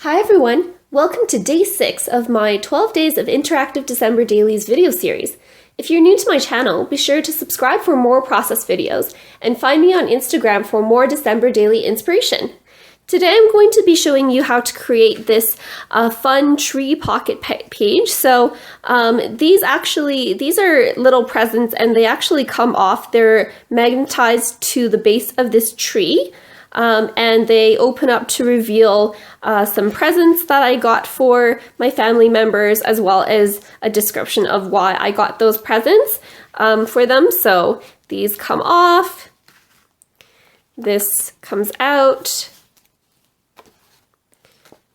Hi everyone! Welcome to day 6 of my 12 Days of Interactive December Dailies video series. If you're new to my channel, be sure to subscribe for more process videos and find me on Instagram for more December daily inspiration. Today I'm going to be showing you how to create this fun tree pocket page. So these are little presents and they actually come off. They're magnetized to the base of this tree. And they open up to reveal some presents that I got for my family members, as well as a description of why I got those presents for them. So these come off, this comes out,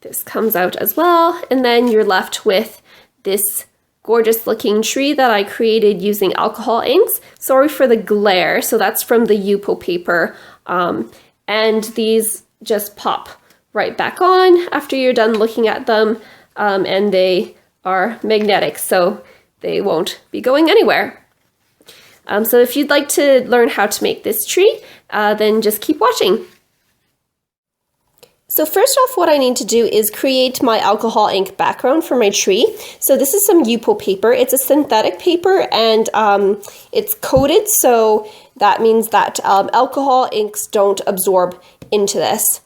this comes out as well, and then you're left with this gorgeous looking tree that I created using alcohol inks. Sorry for the glare, so that's from the Yupo paper. And these just pop right back on after you're done looking at them, and they are magnetic, so they won't be going anywhere. So if you'd like to learn how to make this tree, then just keep watching. So first off, what I need to do is create my alcohol ink background for my tree. So this is some Yupo paper. It's a synthetic paper and it's coated, so that means that alcohol inks don't absorb into this.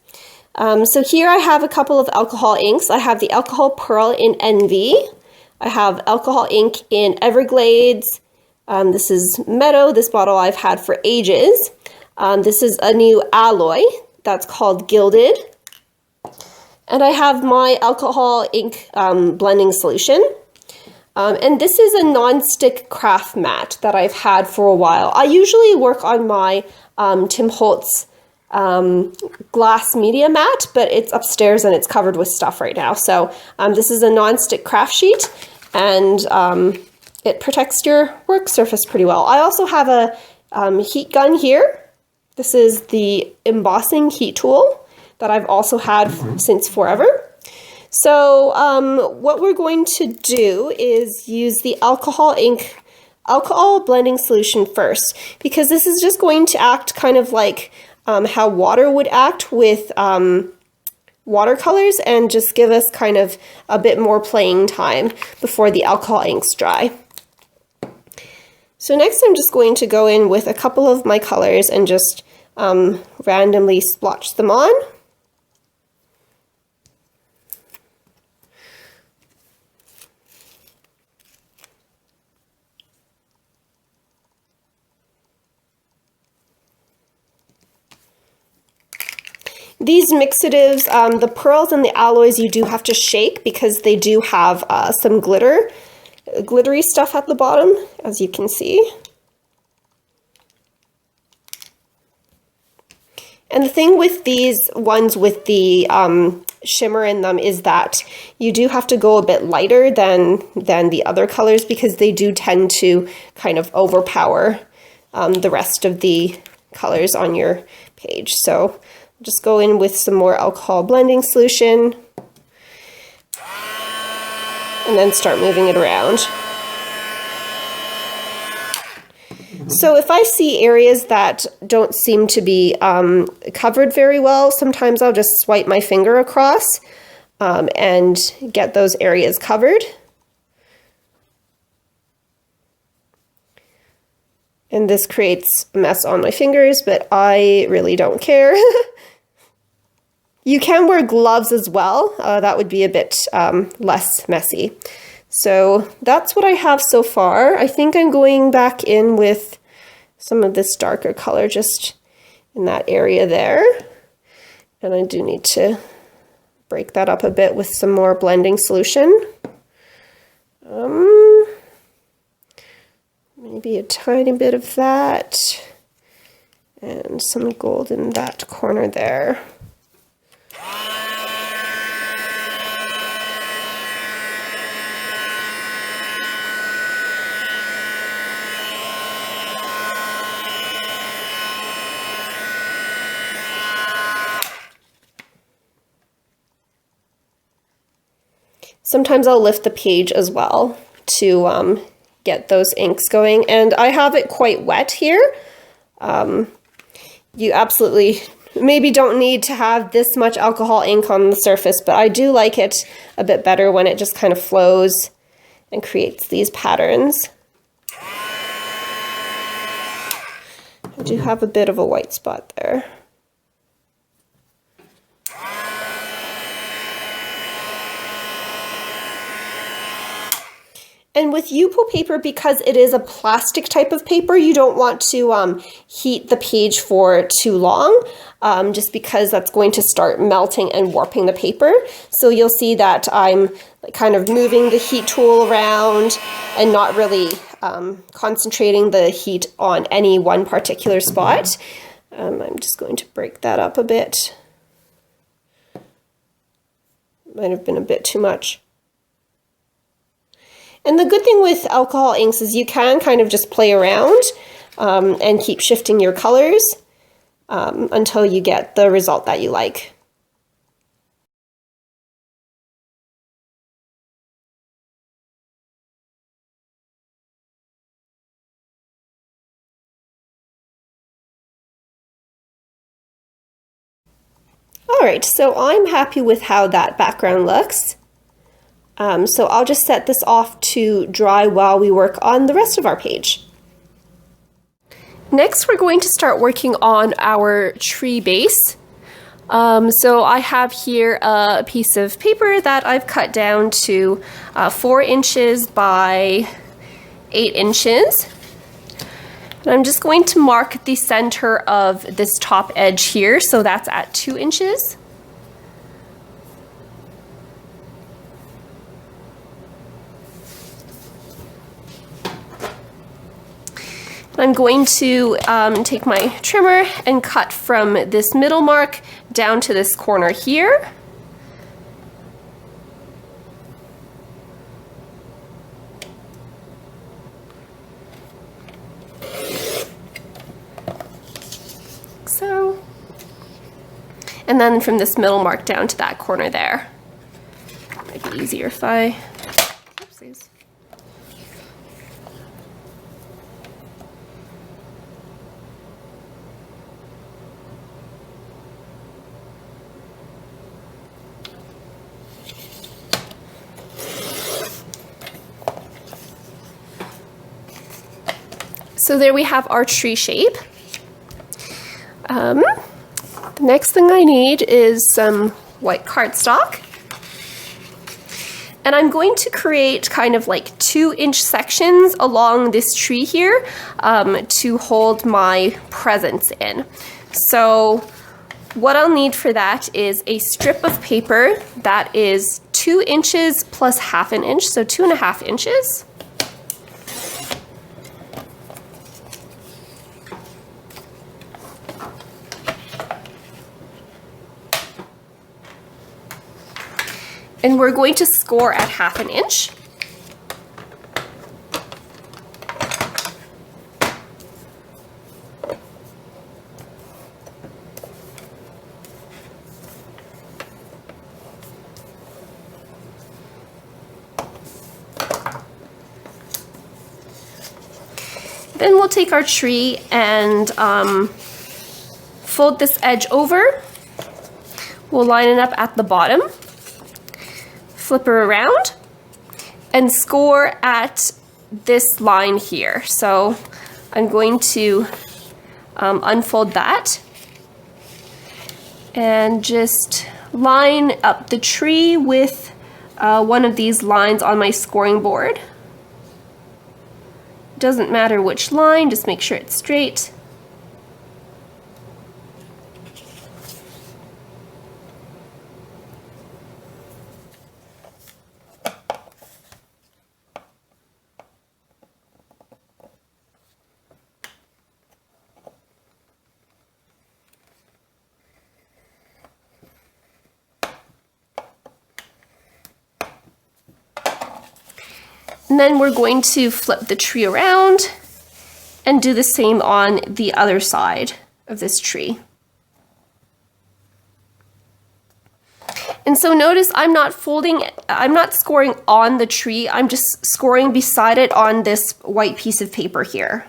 So here I have a couple of alcohol inks. I have the alcohol pearl in Envy. I have alcohol ink in Everglades. This is Meadow. This bottle I've had for ages. This is a new alloy that's called Gilded. And I have my alcohol ink blending solution. And this is a non-stick craft mat that I've had for a while. I usually work on my Tim Holtz glass media mat, but it's upstairs and it's covered with stuff right now. So this is a non-stick craft sheet, and it protects your work surface pretty well. I also have a heat gun here. This is the embossing heat tool that I've also had since forever. So what we're going to do is use the alcohol blending solution first, because this is just going to act kind of like how water would act with watercolors, and just give us kind of a bit more playing time before the alcohol inks dry. So next I'm just going to go in with a couple of my colors and just randomly splotch them on. These mixatives, the pearls and the alloys, you do have to shake because they do have some glittery stuff at the bottom, as you can see. And the thing with these ones with the shimmer in them is that you do have to go a bit lighter than the other colors, because they do tend to kind of overpower the rest of the colors on your page. So just go in with some more alcohol blending solution and then start moving it around. So if I see areas that don't seem to be covered very well, sometimes I'll just swipe my finger across and get those areas covered. And this creates a mess on my fingers, but I really don't care. You can wear gloves as well. That would be a bit less messy. So that's what I have so far. I think I'm going back in with some of this darker color just in that area there. And I do need to break that up a bit with some more blending solution. Maybe a tiny bit of that, and some gold in that corner there. Sometimes I'll lift the page as well to get those inks going, and I have it quite wet here. You absolutely maybe don't need to have this much alcohol ink on the surface, but I do like it a bit better when it just kind of flows and creates these patterns. I do have a bit of a white spot there. And with Yupo paper, because it is a plastic type of paper, you don't want to heat the page for too long, just because that's going to start melting and warping the paper. So you'll see that I'm kind of moving the heat tool around and not really concentrating the heat on any one particular spot. I'm just going to break that up a bit. Might have been a bit too much. And the good thing with alcohol inks is you can kind of just play around and keep shifting your colors until you get the result that you like. All right, so I'm happy with how that background looks. So I'll just set this off to dry while we work on the rest of our page. Next, we're going to start working on our tree base. So I have here a piece of paper that I've cut down to 4 inches by 8 inches. And I'm just going to mark the center of this top edge here, so that's at 2 inches. I'm going to take my trimmer and cut from this middle mark down to this corner here. So, and then from this middle mark down to that corner there. Might be easier if I, oopsies. So there we have our tree shape. The next thing I need is some white cardstock. And I'm going to create kind of like 2-inch sections along this tree here to hold my presents in. So what I'll need for that is a strip of paper that is 2 inches plus 1/2 inch, so 2.5 inches. And we're going to score at 1/2 inch. Then we'll take our tree and fold this edge over. We'll line it up at the bottom. Flip her around and score at this line here. So I'm going to unfold that and just line up the tree with one of these lines on my scoring board. Doesn't matter which line, just make sure it's straight. And then we're going to flip the tree around and do the same on the other side of this tree. And so notice I'm not scoring on the tree, I'm just scoring beside it on this white piece of paper here.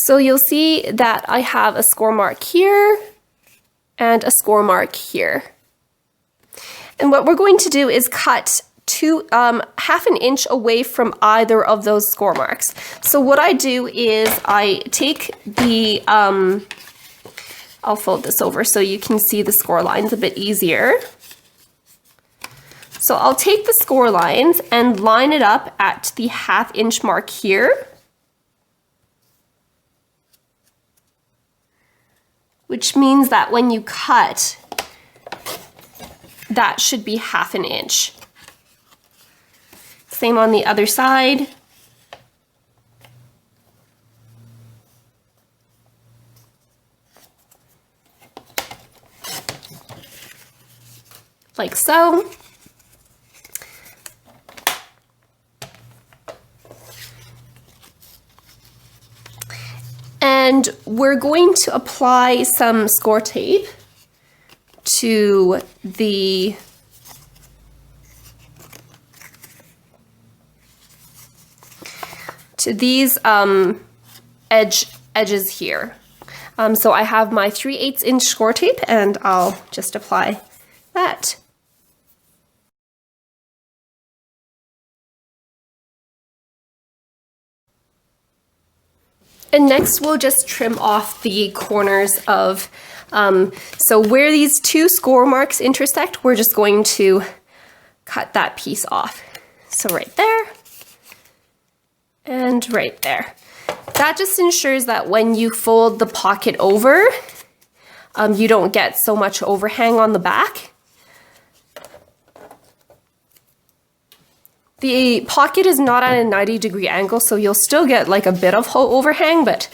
So you'll see that I have a score mark here and a score mark here. And what we're going to do is cut half an inch away from either of those score marks. So what I do is I take the, I'll fold this over so you can see the score lines a bit easier. So I'll take the score lines and line it up at the ½ inch mark here, which means that when you cut, that should be ½ an inch. Same on the other side. Like so. And we're going to apply some score tape to the these edges here. So I have my 3/8 inch score tape and I'll just apply that. And next we'll just trim off the corners of, so where these two score marks intersect, we're just going to cut that piece off. So right there and right there. That just ensures that when you fold the pocket over, you don't get so much overhang on the back. The pocket is not at a 90-degree angle, so you'll still get like a bit of overhang, but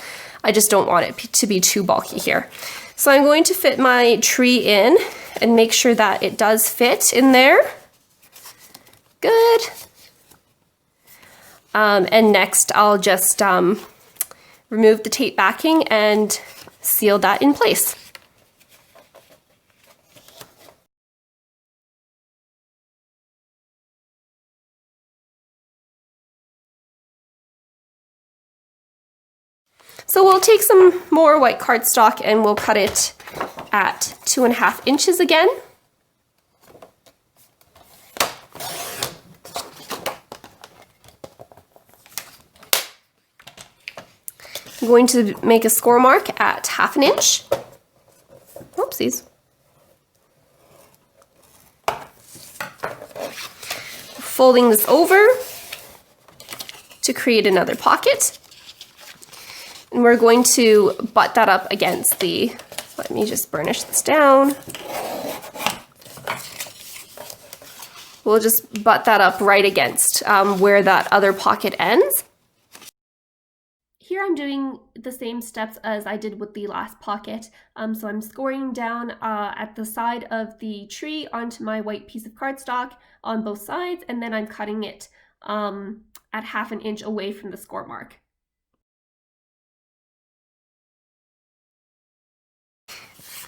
I just don't want it to be too bulky here. So I'm going to fit my tree in and make sure that it does fit in there. Good. And next I'll just remove the tape backing and seal that in place. So we'll take some more white cardstock and we'll cut it at 2½ inches again. I'm going to make a score mark at ½ inch. Oopsies. Folding this over to create another pocket. And we're going to butt that up against the, let me just burnish this down. We'll just butt that up right against where that other pocket ends. Here I'm doing the same steps as I did with the last pocket. So I'm scoring down at the side of the tree onto my white piece of cardstock on both sides, and then I'm cutting it at ½ an inch away from the score mark.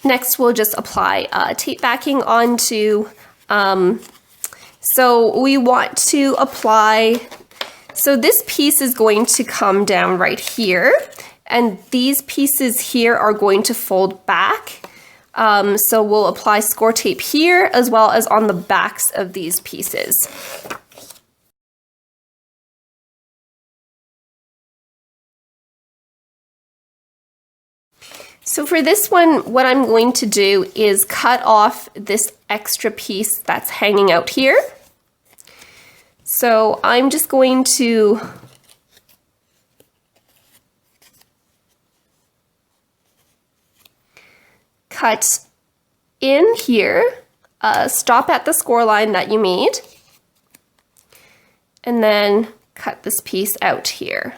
Next, we'll just apply tape backing onto, so we want to apply, so this piece is going to come down right here, and these pieces here are going to fold back. So we'll apply score tape here as well as on the backs of these pieces. So for this one, what I'm going to do is cut off this extra piece that's hanging out here. So I'm just going to cut in here, stop at the score line that you made, and then cut this piece out here,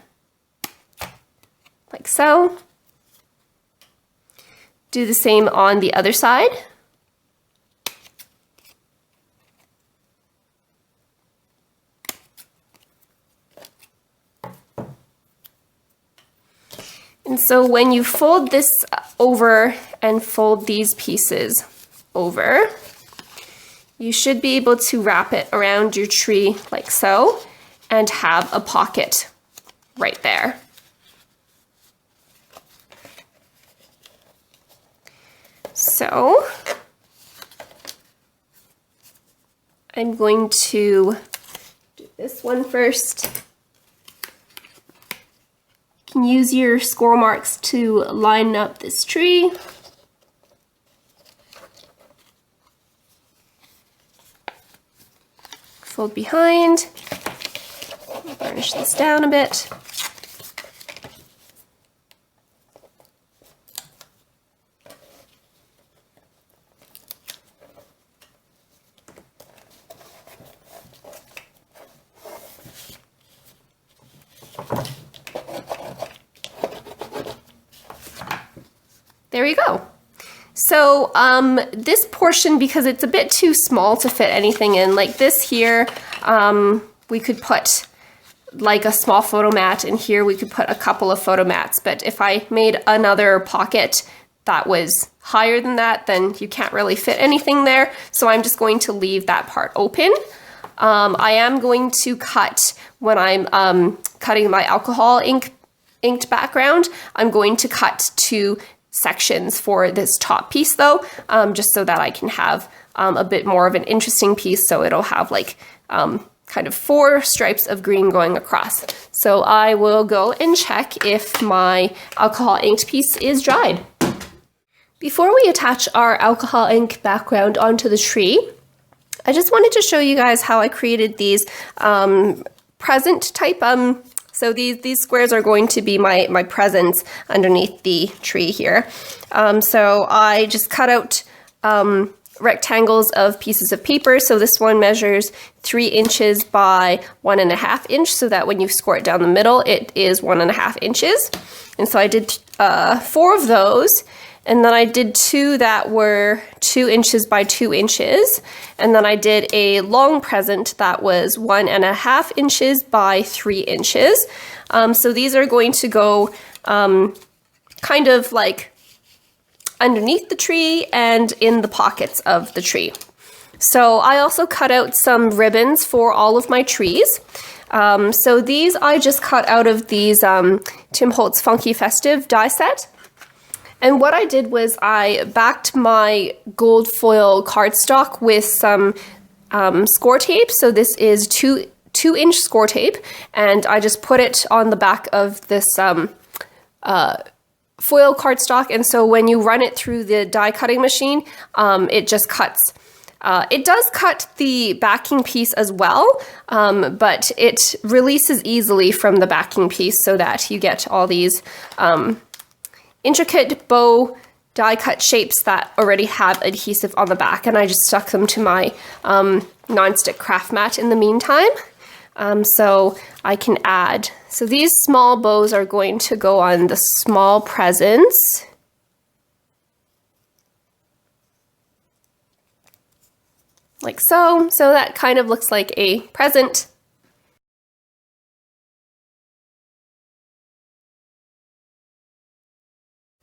like so. Do the same on the other side. And so when you fold this over and fold these pieces over, you should be able to wrap it around your tree like so and have a pocket right there. So I'm going to do this one first. You can use your score marks to line up this tree. Fold behind, burnish this down a bit. There you go. So this portion, because it's a bit too small to fit anything in, like this here, we could put like a small photo mat, and here we could put a couple of photo mats. But if I made another pocket that was higher than that, then you can't really fit anything there. So I'm just going to leave that part open. I am going to cut, when I'm cutting my alcohol inked background, I'm going to cut 2 sections for this top piece though, just so that I can have a bit more of an interesting piece. So it'll have like kind of 4 stripes of green going across. So I will go and check if my alcohol inked piece is dried. Before we attach our alcohol ink background onto the tree, I just wanted to show you guys how I created these present type. So these squares are going to be my presents underneath the tree here. So I just cut out rectangles of pieces of paper. So this one measures 3 inches by 1.5 inch, so that when you score it down the middle, it is 1.5 inches. And so I did 4 of those. And then I did 2 that were 2 inches by 2 inches. And then I did a long present that was 1.5 inches by 3 inches. So these are going to go kind of like underneath the tree and in the pockets of the tree. So I also cut out some ribbons for all of my trees. So these I just cut out of these Tim Holtz Funky Festive die set. And what I did was I backed my gold foil cardstock with some score tape. So this is 2-inch score tape, and I just put it on the back of this foil cardstock. And so when you run it through the die cutting machine, it just cuts. It does cut the backing piece as well, but it releases easily from the backing piece so that you get all these intricate bow die cut shapes that already have adhesive on the back, and I just stuck them to my non-stick craft mat in the meantime. So I can add, so these small bows are going to go on the small presents. Like so. So that kind of looks like a present.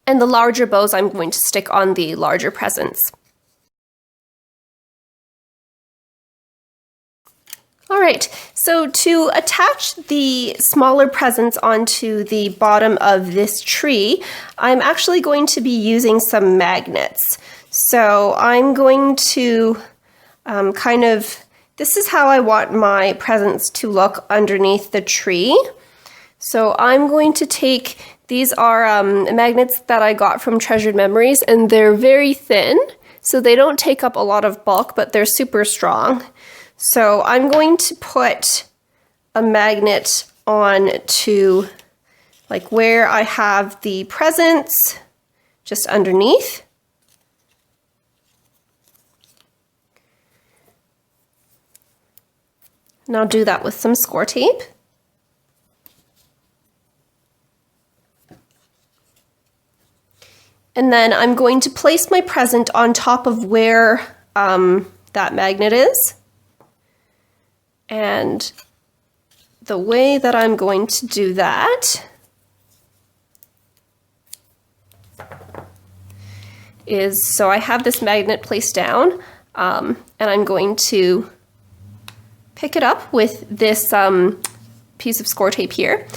And the larger bows I'm going to stick on the larger presents. All right, so to attach the smaller presents onto the bottom of this tree, I'm actually going to be using some magnets. So I'm going to this is how I want my presents to look underneath the tree. So I'm going to take, these are magnets that I got from Treasured Memories, and they're very thin, so they don't take up a lot of bulk, but they're super strong. So I'm going to put a magnet on to like where I have the presents, just underneath. And I'll do that with some score tape. And then I'm going to place my present on top of where that magnet is. And the way that I'm going to do that is, so I have this magnet placed down, and I'm going to pick it up with this piece of score tape here.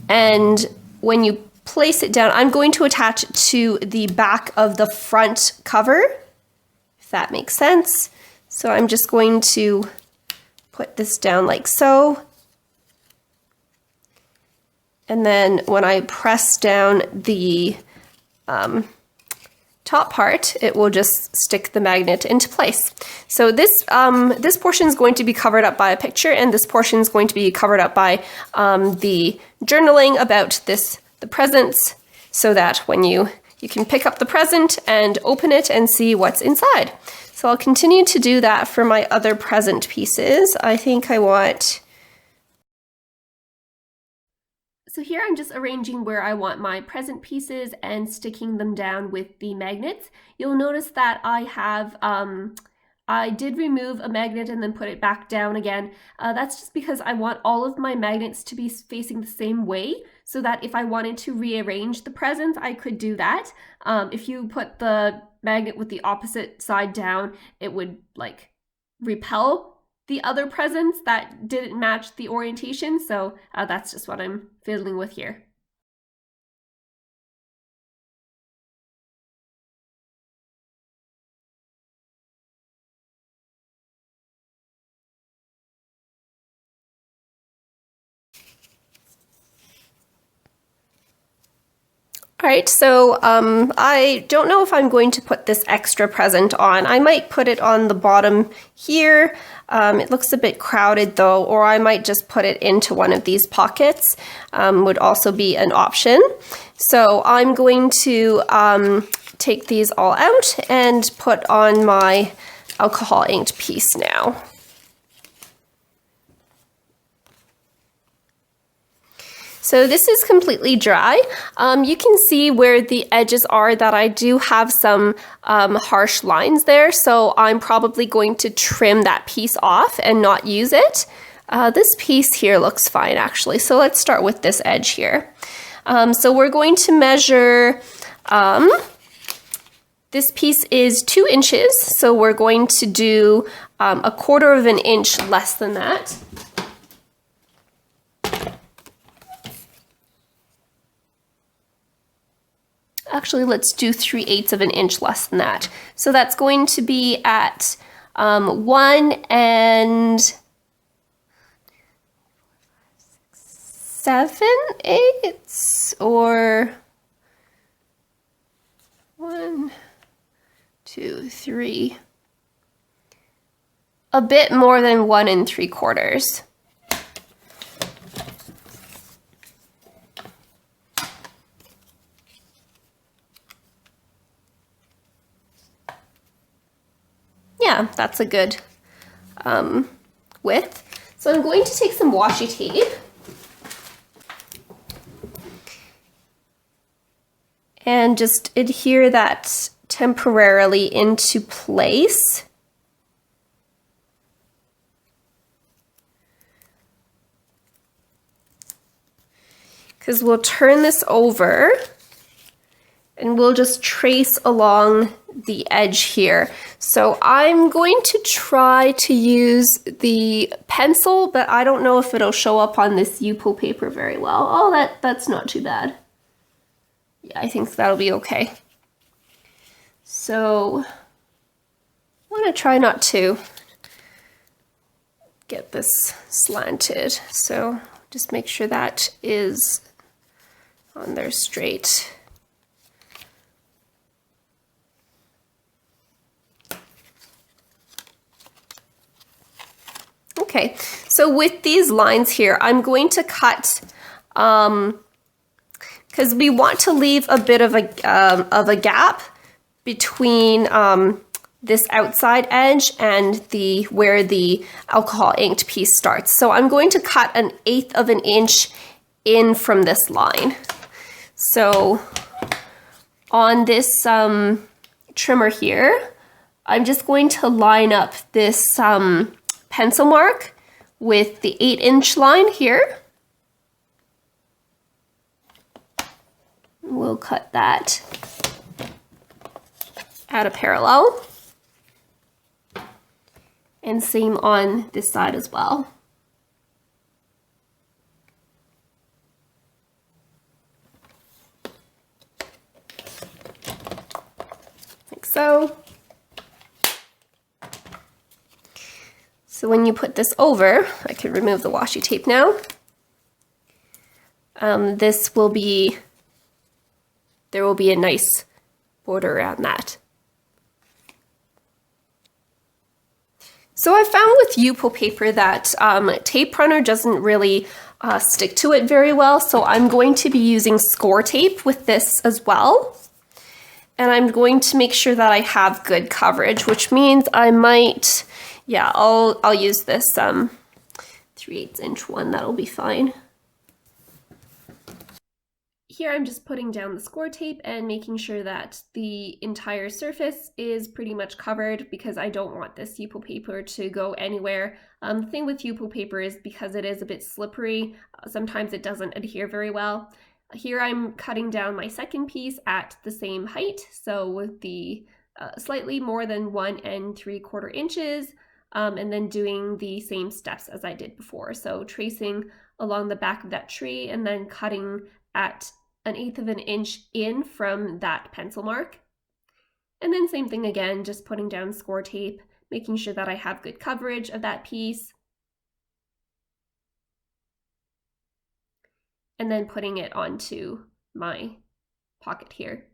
And when you place it down. I'm going to attach it to the back of the front cover, if that makes sense. So I'm just going to put this down like so. And then when I press down the top part, it will just stick the magnet into place. So this this portion is going to be covered up by a picture, and this portion is going to be covered up by the journaling about the presents, so that when you can pick up the present and open it and see what's inside. So I'll continue to do that for my other present pieces. I think I want... So here I'm just arranging where I want my present pieces and sticking them down with the magnets. You'll notice that I have, I did remove a magnet and then put it back down again. That's just because I want all of my magnets to be facing the same way, so that if I wanted to rearrange the presents, I could do that. If you put the magnet with the opposite side down, it would like repel the other presents that didn't match the orientation. So that's just what I'm fiddling with here. All right, so I don't know if I'm going to put this extra present on. I might put it on the bottom here. It looks a bit crowded though, or I might just put it into one of these pockets, would also be an option. So I'm going to take these all out and put on my alcohol inked piece now. So this is completely dry. You can see where the edges are that I do have some harsh lines there, so I'm probably going to trim that piece off and not use it. This piece here looks fine actually, so let's start with this edge here. So we're going to measure, this piece is 2 inches, so we're going to do 1/4 of an inch less than that. Actually, let's do 3/8 of an inch less than that. So that's going to be at 1 7/8, or 1, 2, 3, a bit more than 1 3/4. Yeah, that's a good width. So I'm going to take some washi tape and just adhere that temporarily into place. Because we'll turn this over and we'll just trace along the edge here. So I'm going to try to use the pencil, but I don't know if it'll show up on this Yupo paper very well. Oh, that's not too bad. Yeah, I think that'll be okay. So I want to try not to get this slanted. So just make sure that is on there straight. Okay, so with these lines here, I'm going to cut, because we want to leave a bit of a gap between this outside edge and where the alcohol inked piece starts. So I'm going to cut 1/8 of an inch in from this line. So on this trimmer here, I'm just going to line up this pencil mark with the 8-inch line here. We'll cut that at a parallel. And same on this side as well. so. So when you put this over, I can remove the washi tape now. This will be, there will be a nice border around that. So I found with U-pull paper that tape runner doesn't really stick to it very well, so I'm going to be using score tape with this as well. And I'm going to make sure that I have good coverage, which means I might, yeah, I'll use this 3/8 inch one, that'll be fine. Here I'm just putting down the score tape and making sure that the entire surface is pretty much covered because I don't want this U-pull paper to go anywhere. The thing with U-pull paper is because it is a bit slippery, sometimes it doesn't adhere very well. Here I'm cutting down my second piece at the same height, so with the slightly more than 1 3/4 inches, and then doing the same steps as I did before. So tracing along the back of that tree and then cutting at 1/8 of an inch in from that pencil mark. And then same thing again, just putting down score tape, making sure that I have good coverage of that piece. And then putting it onto my pocket here.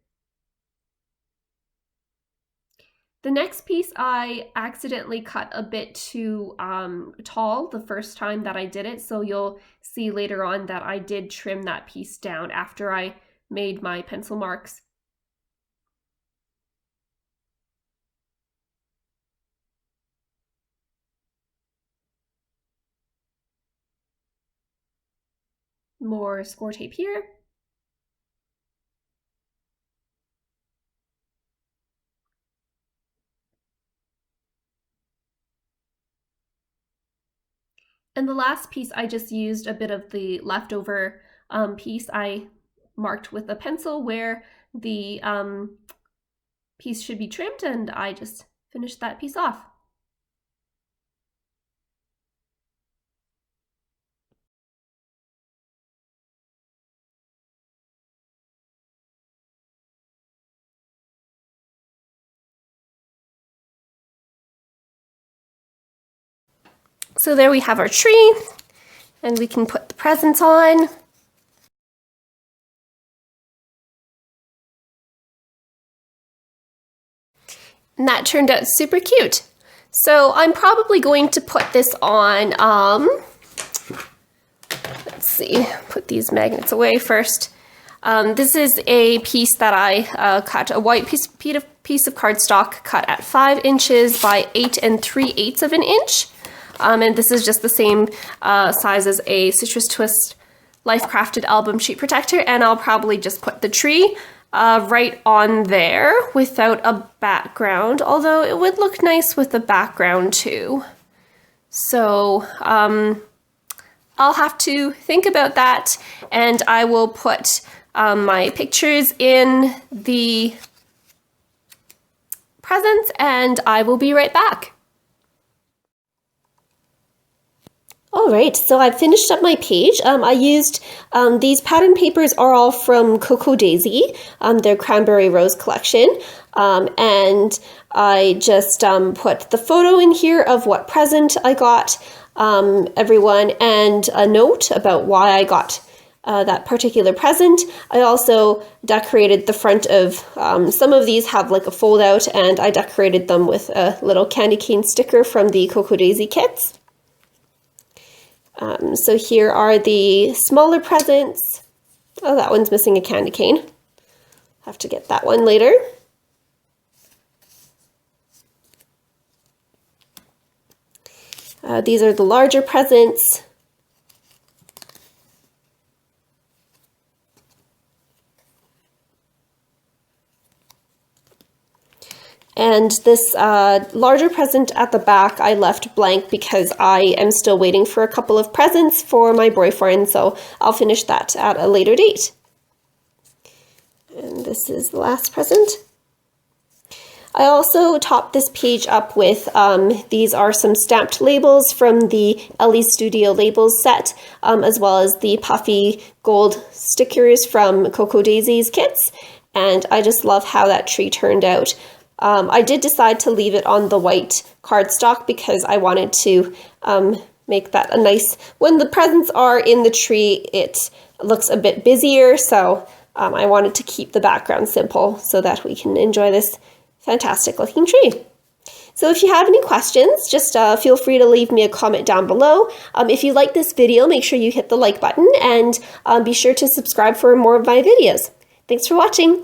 The next piece I accidentally cut a bit too tall the first time that I did it, so you'll see later on that I did trim that piece down after I made my pencil marks. More score tape here. And the last piece, I just used a bit of the leftover piece. I marked with a pencil where the piece should be trimmed, and I just finished that piece off. So there we have our tree, and we can put the presents on. And that turned out super cute. So I'm probably going to put this on, let's see, put these magnets away first. This is a piece that I cut, a white piece of cardstock cut at 5 inches by 8 3/8 of an inch. And this is just the same size as a Citrus Twist Life Crafted album sheet protector, and I'll probably just put the tree right on there without a background, although it would look nice with a background too. So I'll have to think about that, and I will put my pictures in the presents, and I will be right back. All right, so I've finished up my page. I used, these pattern papers are all from Cocoa Daisy, their Cranberry Rose collection, and I just put the photo in here of what present I got everyone, and a note about why I got that particular present. I also decorated the front of, some of these have like a fold out, and I decorated them with a little candy cane sticker from the Cocoa Daisy kits. So here are the smaller presents. Oh, that one's missing a candy cane. Have to get that one later. These are the larger presents. And this larger present at the back I left blank because I am still waiting for a couple of presents for my boyfriend, so I'll finish that at a later date. And this is the last present. I also topped this page up with, these are some stamped labels from the Ellie Studio Labels set, as well as the puffy gold stickers from Cocoa Daisy's kits. And I just love how that tree turned out. I did decide to leave it on the white cardstock because I wanted to make that a nice, when the presents are in the tree, it looks a bit busier, so I wanted to keep the background simple so that we can enjoy this fantastic looking tree. So if you have any questions, just feel free to leave me a comment down below. If you like this video, make sure you hit the like button and be sure to subscribe for more of my videos. Thanks for watching.